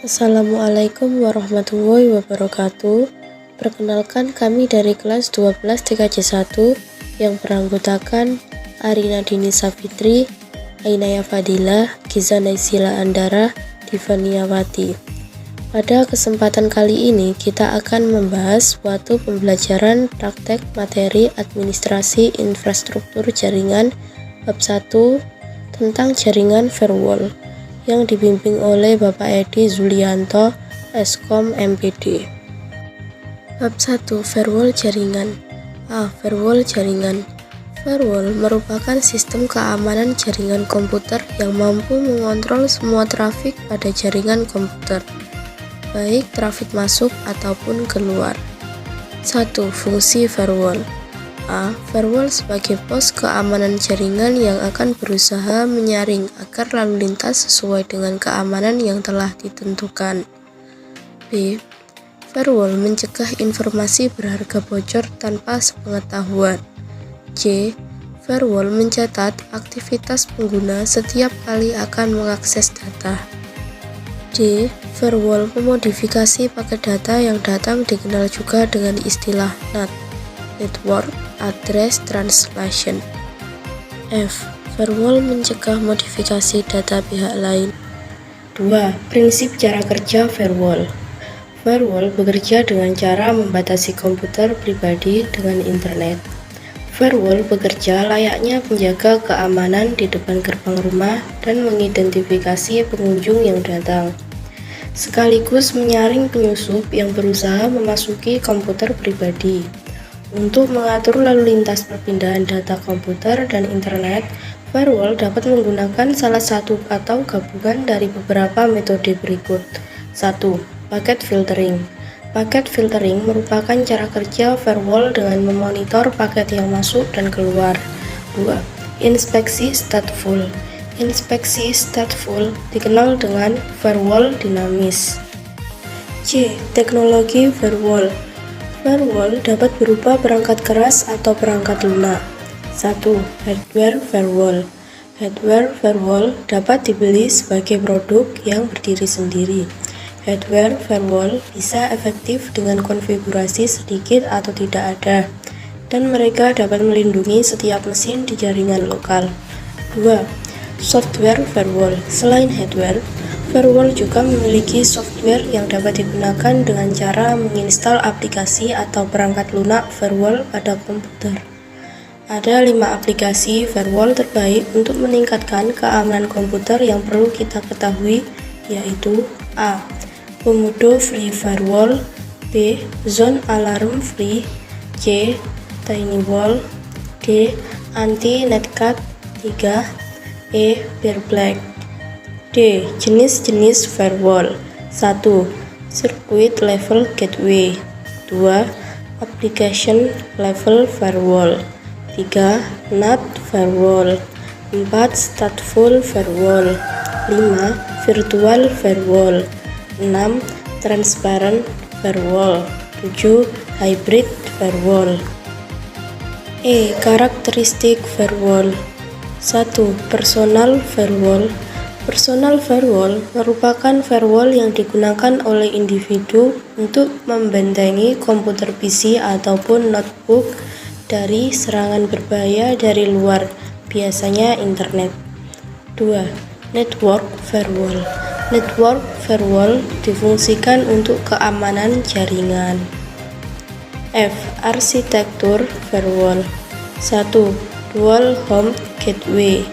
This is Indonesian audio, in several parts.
Assalamualaikum warahmatullahi wabarakatuh. Perkenalkan, kami dari kelas 12 TKJ 1 yang beranggotakan Arina Dini Safitri, Ainaya Fadilah, Giza Naysila Andara, Divaniawati. Pada kesempatan kali ini kita akan membahas suatu pembelajaran praktek materi administrasi infrastruktur jaringan bab 1 tentang jaringan firewall yang dibimbing oleh Bapak Edi Zulianto, Eskom MPD. Bab 1. Firewall jaringan. A. Firewall jaringan. Firewall merupakan sistem keamanan jaringan komputer yang mampu mengontrol semua trafik pada jaringan komputer, baik trafik masuk ataupun keluar. 1. Fungsi firewall. A. Firewall sebagai pos keamanan jaringan yang akan berusaha menyaring agar lalu lintas sesuai dengan keamanan yang telah ditentukan. B. Firewall mencegah informasi berharga bocor tanpa sepengetahuan. C. Firewall mencatat aktivitas pengguna setiap kali akan mengakses data. D. Firewall memodifikasi paket data yang datang dikenal juga dengan istilah NAT, Network Address Translation. F. Firewall mencegah modifikasi data pihak lain. 2. Prinsip cara kerja firewall. Firewall bekerja dengan cara membatasi komputer pribadi dengan internet. Firewall bekerja layaknya penjaga keamanan di depan gerbang rumah dan mengidentifikasi pengunjung yang datang, sekaligus menyaring penyusup yang berusaha memasuki komputer pribadi. Untuk mengatur lalu lintas perpindahan data komputer dan internet, firewall dapat menggunakan salah satu atau gabungan dari beberapa metode berikut. 1. Paket filtering. Paket filtering merupakan cara kerja firewall dengan memonitor paket yang masuk dan keluar. 2. Inspeksi stateful. Inspeksi stateful dikenal dengan firewall dinamis. C. Teknologi firewall. Firewall dapat berupa perangkat keras atau perangkat lunak. 1. Hardware firewall. Hardware firewall dapat dibeli sebagai produk yang berdiri sendiri. Hardware firewall bisa efektif dengan konfigurasi sedikit atau tidak ada, dan mereka dapat melindungi setiap mesin di jaringan lokal. 2. Software firewall. Selain hardware, firewall juga memiliki software yang dapat digunakan dengan cara menginstal aplikasi atau perangkat lunak firewall pada komputer. Ada 5 aplikasi firewall terbaik untuk meningkatkan keamanan komputer yang perlu kita ketahui, yaitu A. Komodo Free Firewall. B. Zone Alarm Free. C. TinyWall. D. Anti-Netcat. 3. E. Bear Black. D. Jenis-jenis firewall. 1. Circuit Level Gateway. 2. Application Level Firewall. 3. NAT Firewall. 4. Stateful Firewall. 5. Virtual Firewall. 6. Transparent Firewall. 7. Hybrid Firewall. E. Karakteristik firewall. 1. Personal Firewall. Personal firewall merupakan firewall yang digunakan oleh individu untuk membentengi komputer PC ataupun notebook dari serangan berbahaya dari luar, biasanya internet. 2. Network firewall. Network firewall difungsikan untuk keamanan jaringan. F. Arsitektur firewall. 1. Dual Home Gateway.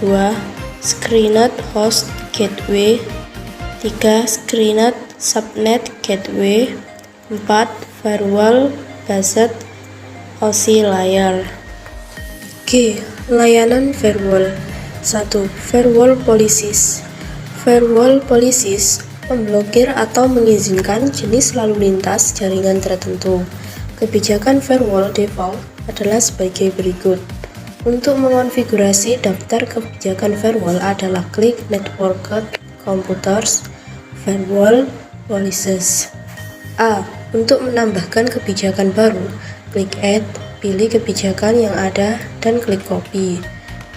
2. Screened Host Gateway. 3. Screened Subnet Gateway. 4. Firewall Based OSI Layer. G. Layanan firewall. 1. Firewall Policies. Firewall Policies memblokir atau mengizinkan jenis lalu lintas jaringan tertentu. Kebijakan firewall default adalah sebagai berikut. Untuk mengonfigurasi daftar kebijakan firewall adalah klik Networked Computers Firewall Policies. A. Untuk menambahkan kebijakan baru, klik Add, pilih kebijakan yang ada dan klik Copy.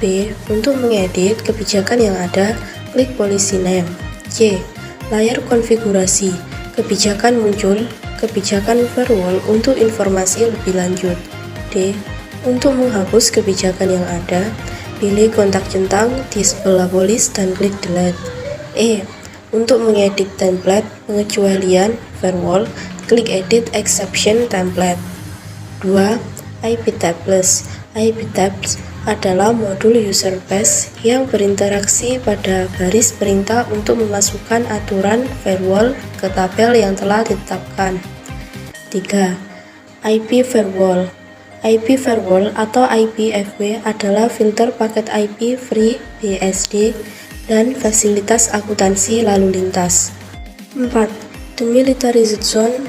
B. Untuk mengedit kebijakan yang ada, klik Policy Name. C. Layar konfigurasi. Kebijakan muncul. Kebijakan firewall untuk informasi lebih lanjut. D. Untuk menghapus kebijakan yang ada, pilih kontak centang di sebelah polis dan klik delete. E. Untuk mengedit template pengecualian firewall, klik edit exception template. 2. IP tables. IP tabs adalah modul user base yang berinteraksi pada baris perintah untuk memasukkan aturan firewall ke tabel yang telah ditetapkan. 3. IP firewall. IP firewall atau IPFW adalah filter paket IP free BSD dan fasilitas akuntansi lalu lintas. 4. Demilitarized zone.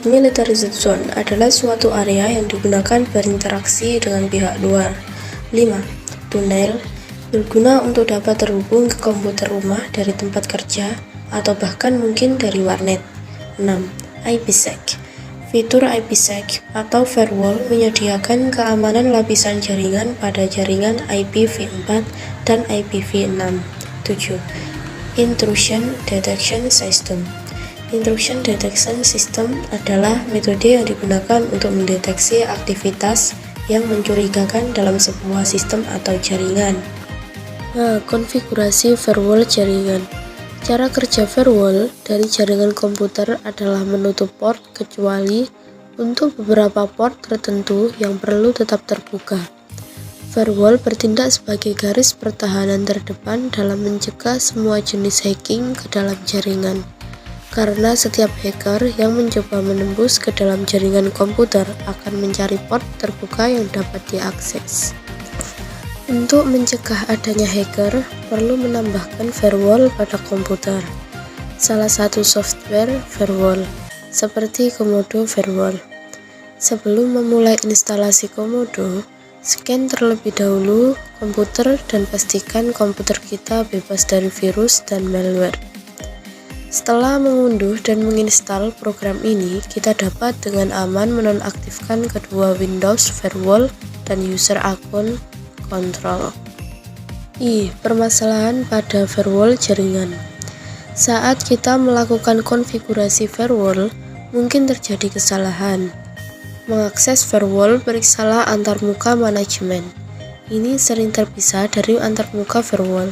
Demilitarized zone adalah suatu area yang digunakan berinteraksi dengan pihak luar. 5. Tunnel berguna untuk dapat terhubung ke komputer rumah dari tempat kerja atau bahkan mungkin dari warnet. 6. IPsec. Fitur IPsec atau firewall menyediakan keamanan lapisan jaringan pada jaringan IPv4 dan IPv6. 7. Intrusion Detection System. Intrusion Detection System adalah metode yang digunakan untuk mendeteksi aktivitas yang mencurigakan dalam sebuah sistem atau jaringan. Konfigurasi firewall jaringan. Cara kerja firewall dari jaringan komputer adalah menutup port kecuali untuk beberapa port tertentu yang perlu tetap terbuka. Firewall bertindak sebagai garis pertahanan terdepan dalam mencegah semua jenis hacking ke dalam jaringan. Karena setiap hacker yang mencoba menembus ke dalam jaringan komputer akan mencari port terbuka yang dapat diakses. Untuk mencegah adanya hacker, perlu menambahkan firewall pada komputer. Salah satu software firewall, seperti Komodo Firewall. Sebelum memulai instalasi Komodo, scan terlebih dahulu komputer dan pastikan komputer kita bebas dari virus dan malware. Setelah mengunduh dan menginstal program ini, kita dapat dengan aman menonaktifkan kedua Windows Firewall dan user akun kontrol. Permasalahan pada firewall jaringan. Saat kita melakukan konfigurasi firewall, mungkin terjadi kesalahan. Mengakses firewall, periksalah antarmuka manajemen. Ini sering terpisah dari antarmuka firewall.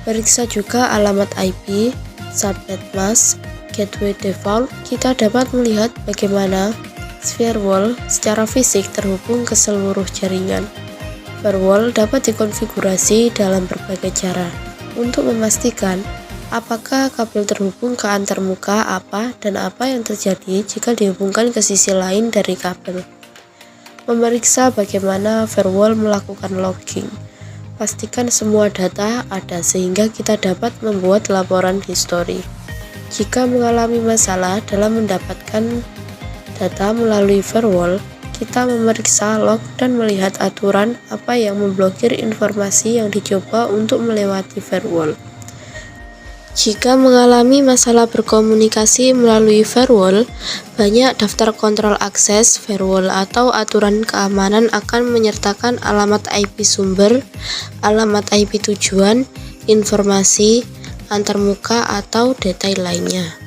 Periksa juga alamat IP, subnet mask, gateway default. Kita dapat melihat bagaimana firewall secara fisik terhubung ke seluruh jaringan. Firewall dapat dikonfigurasi dalam berbagai cara untuk memastikan apakah kabel terhubung ke antarmuka apa dan apa yang terjadi jika dihubungkan ke sisi lain dari kabel. Memeriksa bagaimana firewall melakukan logging. Pastikan semua data ada sehingga kita dapat membuat laporan histori. Jika mengalami masalah dalam mendapatkan data melalui firewall, kita memeriksa log dan melihat aturan apa yang memblokir informasi yang dicoba untuk melewati firewall. Jika mengalami masalah berkomunikasi melalui firewall, banyak daftar kontrol akses firewall atau aturan keamanan akan menyertakan alamat IP sumber, alamat IP tujuan, informasi, antarmuka, atau detail lainnya.